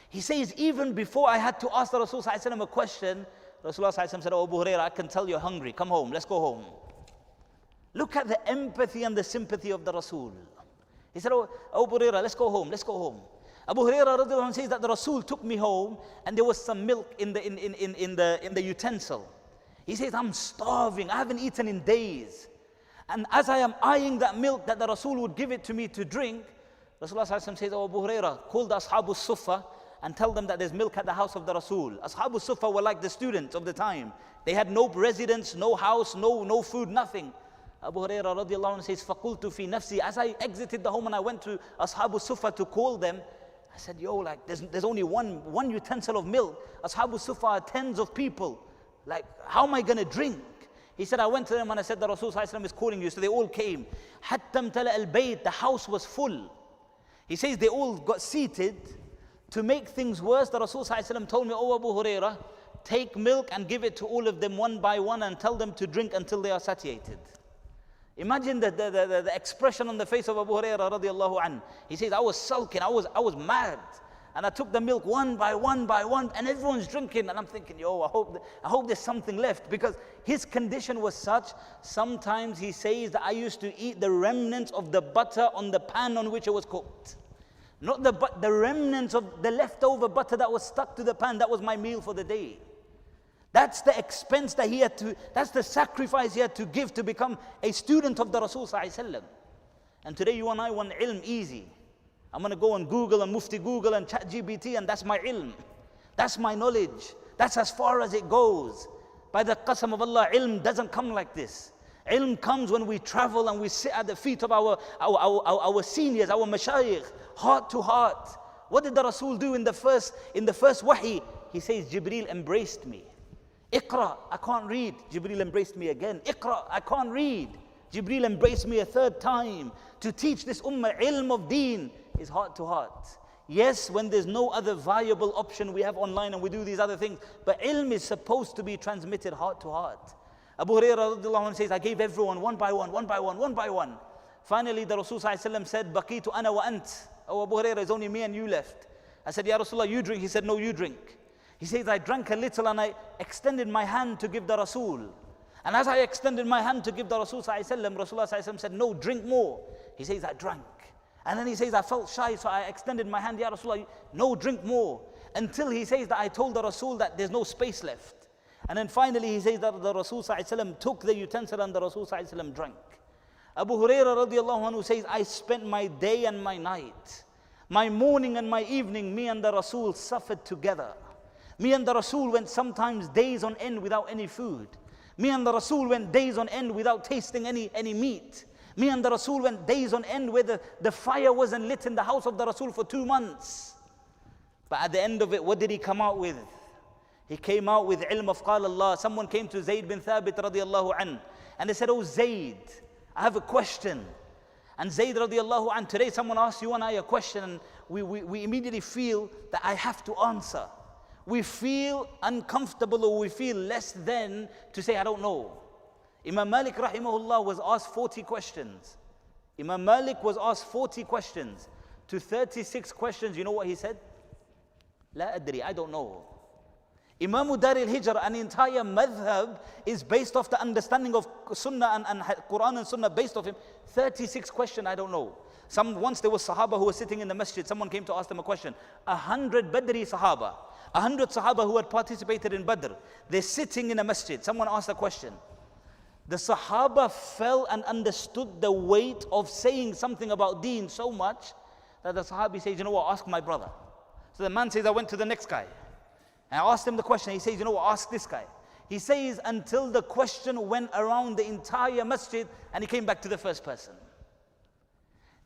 He says, even before I had to ask the Rasul a question, Rasulullah said, oh Abu Hurairah, I can tell you're hungry, come home, let's go home. Look at the empathy and the sympathy of the Rasul. He said, oh Abu Hurairah, let's go home, let's go home. Abu Hurairah radiallahu anhu says that the Rasul took me home and there was some milk in the utensil. He says, I'm starving, I haven't eaten in days. And as I am eyeing that milk that the Rasul would give it to me to drink, Rasulullah says, oh Abu Hurairah, call the Ashabu Sufa and tell them that there's milk at the house of the Rasul. Ashabu Sufa were like the students of the time. They had no residence, no house, no food, nothing. Abu Hurairah radiallahu anhu says, فَقُلْتُ فِي نَفْسِي. As I exited the home and I went to Ashabu Sufa to call them, I said, yo, like there's only one utensil of milk. Ashabu Sufa are tens of people. Like, how am I going to drink? He said, I went to them and I said, the Rasul is calling you. So they all came. حَتَّمْ تَلَأَ الْبَيْتِ. The house was full. He says they all got seated. To make things worse, the Rasul told me, oh Abu Hurairah, take milk and give it to all of them one by one and tell them to drink until they are satiated. Imagine the expression on the face of Abu Hurairah radiallahu anhu. He says, I was sulking, I was mad. And I took the milk one by one, and everyone's drinking. And I'm thinking, yo, I hope there's something left. Because his condition was such, sometimes he says that I used to eat the remnants of the butter on the pan on which it was cooked. Not the remnants of the leftover butter that was stuck to the pan. That was my meal for the day. That's the expense that he had to, that's the sacrifice he had to give to become a student of the Rasul sallallahu alaihi wasallam. And today you and I want ilm easy. I'm going to go on Google and Mufti Google and ChatGPT and that's my ilm. That's my knowledge. That's as far as it goes. By the qasam of Allah, ilm doesn't come like this. Ilm comes when we travel and we sit at the feet of our seniors, our mashayikh, heart to heart. What did the Rasul do in the first wahi? He says, Jibreel embraced me. Iqra, I can't read. Jibreel embraced me again. Iqra, I can't read. Jibreel embraced me a third time. To teach this ummah ilm of deen is heart to heart. Yes, when there's no other viable option, we have online and we do these other things. But ilm is supposed to be transmitted heart to heart. Abu Hurairah says, I gave everyone one by one. Finally, the Rasul said, Baqitu ana wa ant. Oh, Abu Hurairah, it's only me and you left. I said, Ya Rasulullah, you drink. He said, no, you drink. He says, I drank a little and I extended my hand to give the Rasul. And as I extended my hand to give the Rasul Rasulullah said, no, drink more. He says, I drank. And then he says, I felt shy, so I extended my hand, Ya Rasulullah, no, drink more. Until he says that I told the Rasul that there's no space left. And then finally he says that the Rasul took the utensil and the Rasul drank. Abu Hurairah radiallahu anhu says, I spent my day and my night, my morning and my evening, me and the Rasul suffered together. Me and the Rasul went sometimes days on end without any food. Me and the Rasul went days on end without tasting any meat. Me and the Rasul went days on end where the fire wasn't lit in the house of the Rasul for 2 months. But at the end of it, what did he come out with? He came out with ilm of qala Allah. Someone came to Zayd bin Thabit radiallahu anhu and they said, oh Zayd, I have a question. And Zayd radiallahu anhu, today someone asks you and I a question and we immediately feel that I have to answer. We feel uncomfortable or we feel less than to say, I don't know. Imam Malik rahimahullah was asked 40 questions. Imam Malik was asked 40 questions. To 36 questions, you know what he said? La adri, I don't know. Imam Dar al-Hijr, an entire madhab is based off the understanding of Sunnah and Quran and Sunnah based off him. 36 questions, I don't know. Once there was Sahaba who were sitting in the masjid, someone came to ask them a question. 100 Badri Sahaba, 100 Sahaba who had participated in Badr, they're sitting in a masjid. Someone asked a question. The Sahaba fell and understood the weight of saying something about deen so much that the Sahabi says, you know what, ask my brother. So the man says, I went to the next guy. And I asked him the question. He says, you know what, ask this guy. He says, until the question went around the entire masjid and he came back to the first person.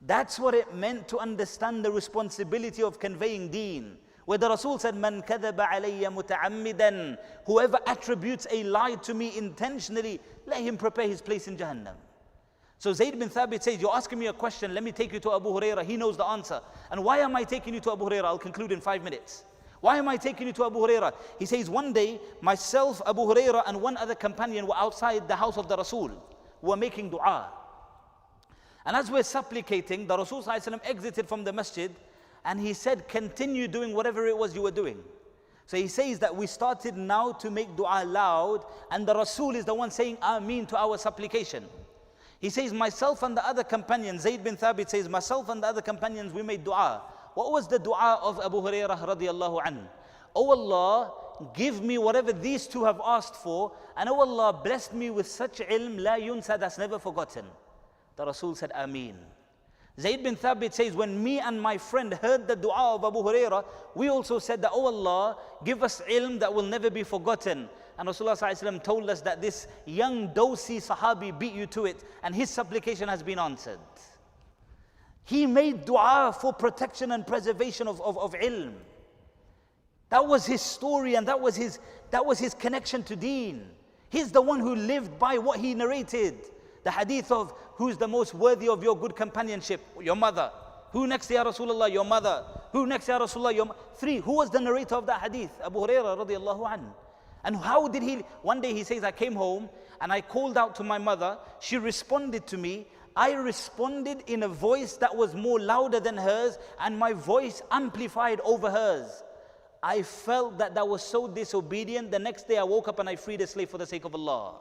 That's what it meant to understand the responsibility of conveying deen. Where the Rasul said, Man kadhaba alayya muta'ammidan. Whoever attributes a lie to me intentionally, let him prepare his place in Jahannam. So Zayd bin Thabit says, you're asking me a question, let me take you to Abu Hurairah. He knows the answer. And why am I taking you to Abu Hurairah? I'll conclude in 5 minutes. Why am I taking you to Abu Hurairah? He says, one day, myself, Abu Hurairah, and one other companion were outside the house of the Rasul. We were making dua. And as we're supplicating, the Rasul exited from the masjid and he said, continue doing whatever it was you were doing. So he says that we started now to make dua loud and the Rasul is the one saying Ameen to our supplication. He says, myself and the other companions, Zayd bin Thabit says, myself and the other companions, we made dua. What was the dua of Abu Hurairah radiallahu anhu? Oh Allah, give me whatever these two have asked for, and oh Allah, bless me with such ilm, la yunsa, that's never forgotten. The Rasul said, Ameen. Zayd bin Thabit says, when me and my friend heard the dua of Abu Hurairah, we also said that, oh Allah, give us ilm that will never be forgotten. and Rasulullah ﷺ told us that this young Dawsi Sahabi beat you to it, and his supplication has been answered. He made dua for protection and preservation of ilm. That was his story, and that was his connection to deen. He's the one who lived by what he narrated. The hadith of who's the most worthy of your good companionship? Your mother. Who next, Ya Rasulullah? Your mother. Who next, Ya Rasulullah? Your three. Who was the narrator of that hadith? Abu Hurairah radiallahu anhu. And how did he, one day he says, I came home and I called out to my mother. She responded to me. I responded in a voice that was more louder than hers, and my voice amplified over hers. I felt that was so disobedient. The next day I woke up and I freed a slave for the sake of Allah.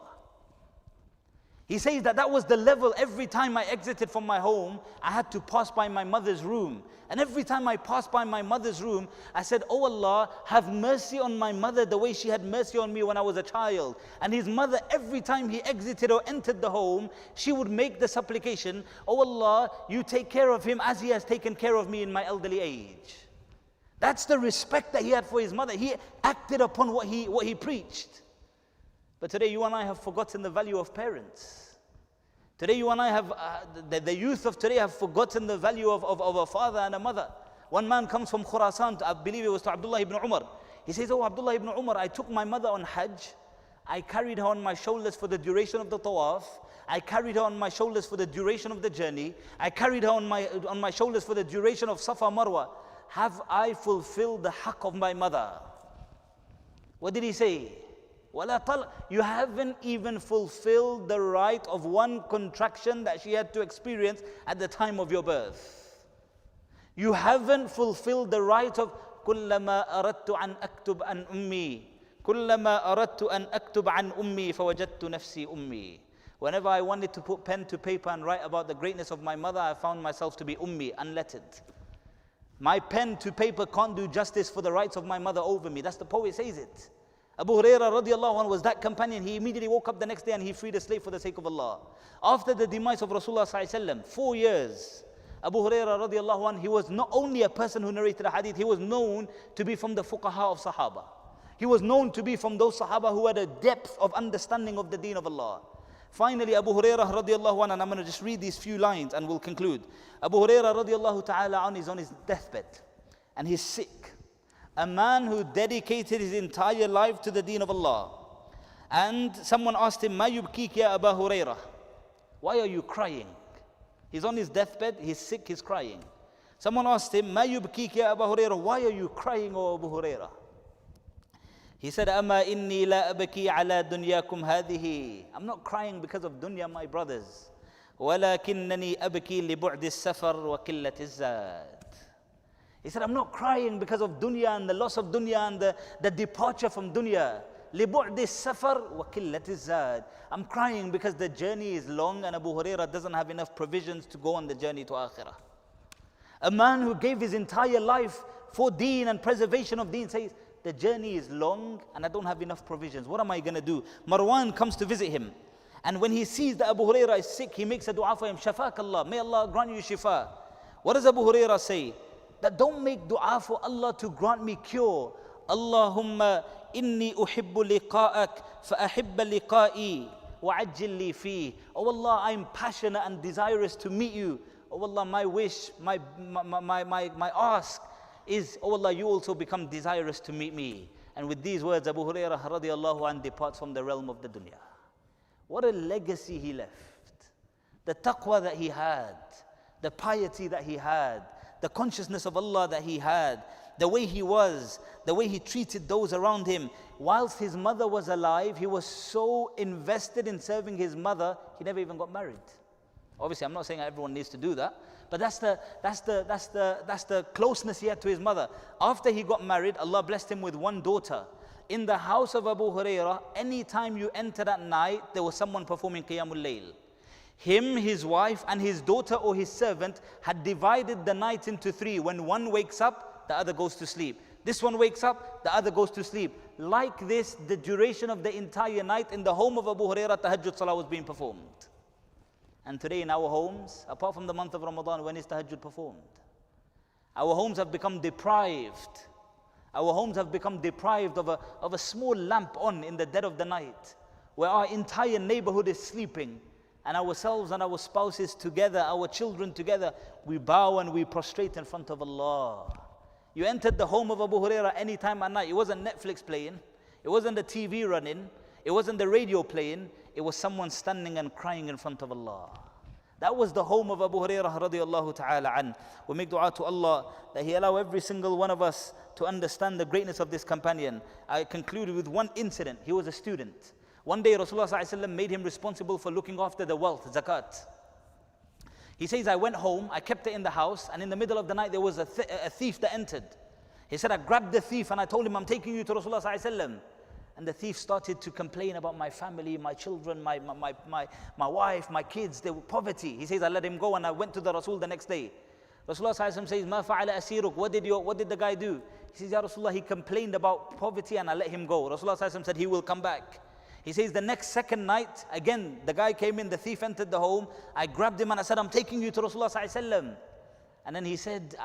He says that was the level. Every time I exited from my home, I had to pass by my mother's room. And every time I passed by my mother's room, I said, oh Allah, have mercy on my mother the way she had mercy on me when I was a child. And his mother, every time he exited or entered the home, she would make the supplication, oh Allah, you take care of him as he has taken care of me in my elderly age. That's the respect that he had for his mother. He acted upon what he preached. But today you and I have forgotten the value of parents. Today you and I have, the youth of today have forgotten the value of a father and a mother. One man comes from Khurasan, I believe it was to Abdullah ibn Umar. He says, oh Abdullah ibn Umar, I took my mother on Hajj. I carried her on my shoulders for the duration of the tawaf. I carried her on my shoulders for the duration of the journey. I carried her on my shoulders for the duration of Safa Marwa. Have I fulfilled the haqq of my mother? What did he say? You haven't even fulfilled the right of one contraction that she had to experience at the time of your birth. You haven't fulfilled the right of كُلَّمَا أَرَدْتُ أَنْ أَكْتُبْ عَنْ أُمِّي كُلَّمَا أَرَدْتُ أَنْ أَكْتُبْ عَنْ أُمِّي فَوَجَدْتُ نَفْسِي أُمِّي. Whenever I wanted to put pen to paper and write about the greatness of my mother, I found myself to be ummi, unlettered. My pen to paper can't do justice for the rights of my mother over me. That's the poet says it. Abu Hurairah radiallahu anhu was that companion. He immediately woke up the next day and he freed a slave for the sake of Allah. After the demise of Rasulullah sallallahu alaihi wasallam, 4 years, Abu Hurairah radiallahu anhu, he was not only a person who narrated a hadith, he was known to be from the fuqaha of Sahaba. He was known to be from those Sahaba who had a depth of understanding of the deen of Allah. Finally, Abu Hurairah radiallahu anhu, and I'm going to just read these few lines and we'll conclude. Abu Hurairah radiallahu ta'ala anhu is on his deathbed and he's sick. A man who dedicated his entire life to the deen of Allah. And someone asked him, مَا يُبْكِيكَ يَا أَبَا هُرَيْرَةَ? Why are you crying? He's on his deathbed, he's sick, he's crying. Someone asked him, مَا يُبْكِيكَ يَا أَبَا هُرَيْرَةَ? Why are you crying, O Abu Hurairah? He said, أَمَا إِنِّي لَا أَبْكِي عَلَى دُنْيَاكُمْ هَذِهِ. I'm not crying because of dunya, my brothers. وَلَكِنَّنِي أَبْكِي لِبُعْدِ السَّفَرِ وَقِلَّةِ الزَّادِ. He said, I'm not crying because of dunya and the loss of dunya and the departure from dunya. لِبُعْدِ السَّفَرِ وَقِلَّةِ الزَّادِ. I'm crying because the journey is long and Abu Hurairah doesn't have enough provisions to go on the journey to Akhirah. A man who gave his entire life for deen and preservation of deen says, the journey is long and I don't have enough provisions. What am I going to do? Marwan comes to visit him. And when he sees that Abu Hurairah is sick, he makes a dua for him. Shafak Allah. May Allah grant you shifa. What does Abu Hurairah say? That don't make dua for Allah to grant me cure. Allahumma inni uhibbu liqa'ak fa'ahibba liqa'i wa'ajjil li fi. Oh Allah, I'm passionate and desirous to meet you. Oh Allah, my wish, my ask is, oh Allah, you also become desirous to meet me. And with these words, Abu Hurairah radiallahu anh departs from the realm of the dunya. What a legacy he left. The taqwa that he had, the piety that he had, the consciousness of Allah that he had, the way he was, the way he treated those around him. Whilst his mother was alive, he was so invested in serving his mother, he never even got married. Obviously, I'm not saying everyone needs to do that, but that's the closeness he had to his mother. After he got married, Allah blessed him with one daughter. In the house of Abu Hurairah, anytime you entered at night, there was someone performing Qiyamul Layl. Him, his wife, and his daughter or his servant had divided the night into 3. When one wakes up, the other goes to sleep. This one wakes up, the other goes to sleep. Like this, the duration of the entire night in the home of Abu Hurairah, tahajjud salah was being performed. And today in our homes, apart from the month of Ramadan, when is tahajjud performed? Our homes have become deprived. Our homes have become deprived of a small lamp on in the dead of the night, where our entire neighborhood is sleeping, and ourselves and our spouses together, our children together, we bow and we prostrate in front of Allah. You entered the home of Abu Hurairah any time at night. It wasn't Netflix playing. It wasn't the TV running. It wasn't the radio playing. It was someone standing and crying in front of Allah. That was the home of Abu Hurairah radiallahu ta'ala an. We make dua to Allah that He allow every single one of us to understand the greatness of this companion. I concluded with one incident. He was a student. One day Rasulullah sallallahu alaihi wasallam made him responsible for looking after the wealth, zakat. He says, I went home, I kept it in the house, and in the middle of the night there was a thief that entered. He said, I grabbed the thief and I told him, I'm taking you to Rasulullah sallallahu alaihi wasallam. And the thief started to complain about my family, my children, my wife, my kids, their poverty. He says, I let him go and I went to the Rasul the next day. Rasulullah sallallahu alaihi wasallam says, Ma fa'ala asiruk, what did the guy do? He says, Ya Rasulullah, he complained about poverty and I let him go. Rasulullah sallallahu alaihi wasallam said, he will come back. He says, the next second night, again, the guy came in, the thief entered the home. I grabbed him and I said, I'm taking you to Rasulullah sallallahu alaihi wasallam. And then he said,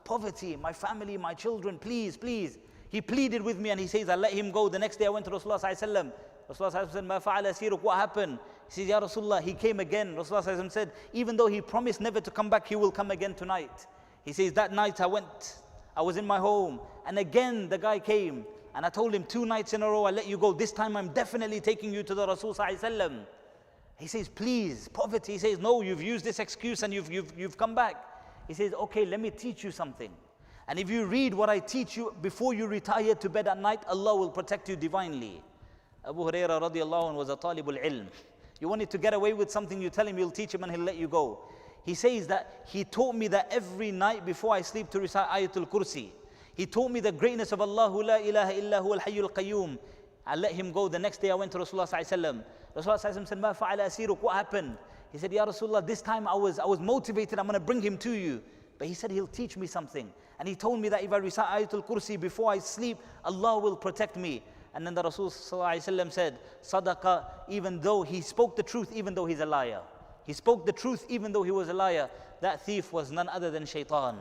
poverty, my family, my children, please, please. He pleaded with me and he says, I let him go. The next day I went to Rasulullah sallallahu alaihi wasallam. Rasulullah sallallahu alaihi wasallam said, Ma fa'ala siruk, what happened? He says, Ya Rasulullah, he came again. Rasulullah sallallahu alaihi wasallam said, even though he promised never to come back, he will come again tonight. He says, that night I was in my home, and again the guy came. And I told him 2 nights in a row, I let you go. This time I'm definitely taking you to the Rasul sallallahu alaihi wasallam. He says, please, poverty. He says, no, you've used this excuse and you've come back. He says, okay, let me teach you something. And if you read what I teach you before you retire to bed at night, Allah will protect you divinely. Abu Hurairah radiallahu anhu was a talibul ilm. You wanted to get away with something, you tell him, you'll teach him and he'll let you go. He says that he taught me that every night before I sleep to recite Ayatul Kursi. He taught me the greatness of Allah, la ilaha illa huwa al-hayyul qayyum. I let him go. The next day I went to Rasulullah sallallahu alaihi wasallam. Rasulullah sallallahu alaihi wasallam said, Ma fa'ala asiruk, what happened? He said, Ya Rasulullah, this time I was motivated, I'm going to bring him to you. But he said he'll teach me something. And he told me that if I recite Ayatul Kursi before I sleep, Allah will protect me. And then the Rasul sallallahu alaihi wasallam said, Sadaqah, even though he spoke the truth, even though he's a liar. He spoke the truth even though he was a liar. That thief was none other than shaitan.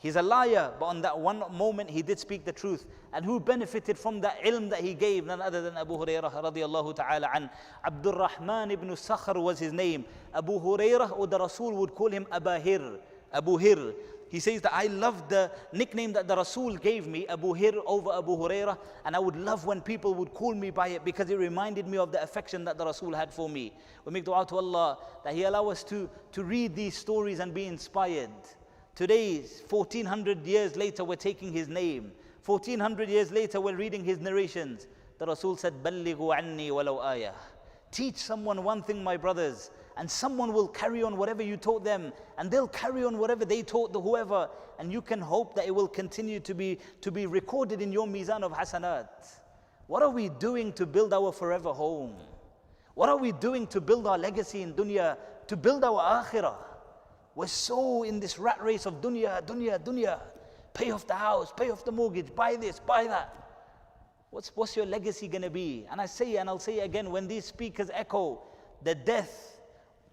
He's a liar, but on that one moment he did speak the truth. And who benefited from that ilm that he gave? None other than Abu Hurairah radiallahu ta'ala an. Abdul Rahman ibn Sakhr was his name. Abu Hurairah, or the Rasul would call him Abahir. Abu Hir. He says that I love the nickname that the Rasul gave me, Abu Hir, over Abu Hurairah, and I would love when people would call me by it because it reminded me of the affection that the Rasul had for me. We make dua to Allah that He allow us to read these stories and be inspired. Today, 1400 years later, we're taking his name. 1400 years later, we're reading his narrations. The Rasul said, Ballighu anni walau ayah. Teach someone one thing, my brothers, and someone will carry on whatever you taught them, and they'll carry on whatever they taught the whoever, and you can hope that it will continue to be recorded in your mizan of hasanat. What are we doing to build our forever home? What are we doing to build our legacy in dunya, to build our akhirah? We're so in this rat race of dunya, dunya, dunya. Pay off the house, pay off the mortgage, buy this, buy that. What's your legacy going to be? And I say, and I'll say again, when these speakers echo, the death,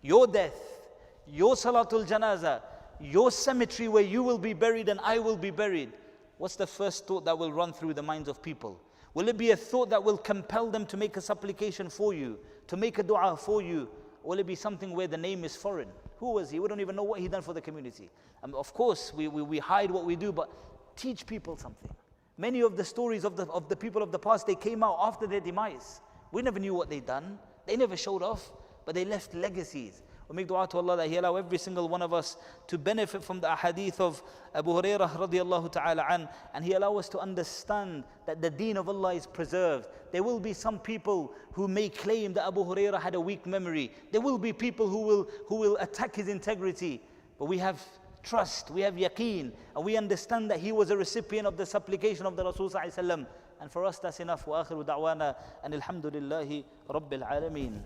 your salatul janazah, your cemetery where you will be buried and I will be buried, what's the first thought that will run through the minds of people? Will it be a thought that will compel them to make a supplication for you, to make a dua for you? Or will it be something where the name is foreign? Who was he? We don't even know what he done for the community. Of course, we hide what we do, but teach people something. Many of the stories of the people of the past, they came out after their demise. We never knew what they done. They never showed off, but they left legacies. We make dua to Allah that He allow every single one of us to benefit from the ahadith of Abu Hurairah radiallahu ta'ala an, and He allow us to understand that the deen of Allah is preserved. There will be some people who may claim that Abu Hurairah had a weak memory. There will be people who will attack his integrity. But we have trust, we have yaqeen, and we understand that he was a recipient of the supplication of the Rasul sallallahu alaihi wasallam. And for us that's enough. Wa akhiru da'wana and alhamdulillahi rabbil alameen.